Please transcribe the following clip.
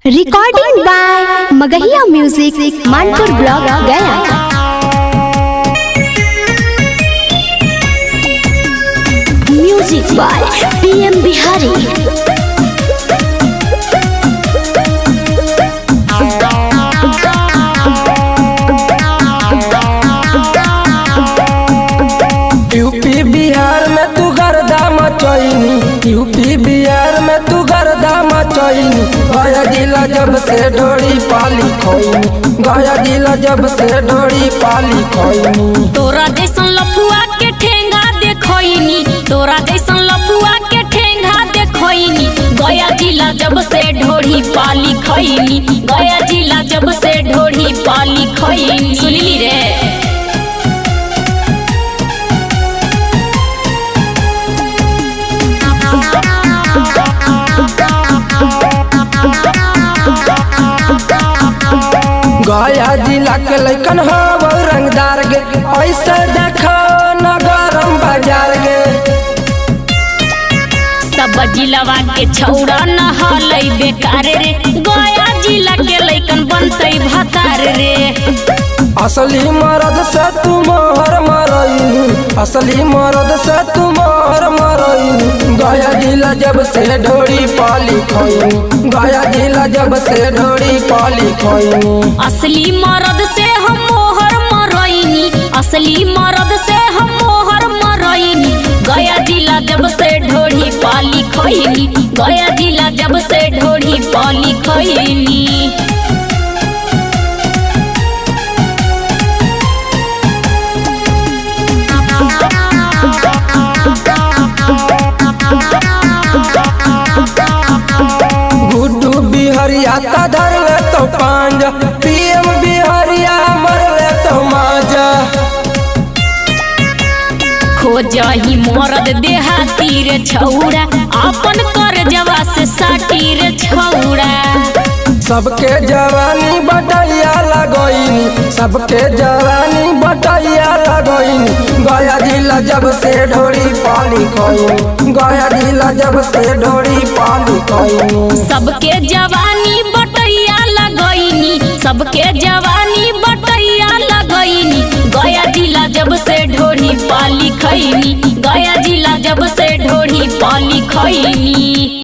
Recording by Magahiya music Manpur block Gaya. Music by PM Bihari. UP Bihar में तू गर्दा मचैनी, यूपी बिहार में तू गर्दा मचैनी। गया जिला जब से ढोरी पाली खोइनी, गया जिला जब से ढोरी पाली खोइनी। तोरा जैसन लफुआ के ठेंगा देखोइनी, तोरा जैसन लफुआ के ठेंगा देखोइनी। गया जिला जब से ढोरी पाली खोइनी, गया जिला जब से ढोरी पाली खोइनी। सुनली रे गया जिला के लैकन हो रंगदार गे, ऐसे देखो नगरम बाजार गे। सब जिलावा के छौड़ा नहलै बेकार रे, गया जिला के लैकन बनतै भतार रे। असली मर्द से तू मोहर मरैनी, असली मर्द से तू मोहर मरैनी। गया जिला जब से ढोरी पाली खोइनी, गया जिला जब से ढोरी पाली खोइनी। असली मर्द से हम मोहर मरैनी, असली मर्द से हम मोहर मरैनी। गया जिला जब से ढोरी पाली खोइनी, गया जिला जब से ढोरी पाली खोइनी। गुड्डू बिहरिया ता धर ले तो पांजा, पीएम बिहरिया मर ले तो माजा। खोजही मरद देहाती रे छौड़ा, अपन कर जवा से साटी रे छौड़ा। सबके जवानी बटैया लगैनी, सबके जवानी बटैया लगैनी। गया जिला जब से ढोरी पाली खोइनी, गया जिला जब से ढोरी पाली खोइनी। सबके जवानी बटैया लगैनी, सबके जवानी बटैया लगैनी। गया जिला जब से ढोरी पाली खैनी, गया जिला जब से ढोरी पाली खैनी।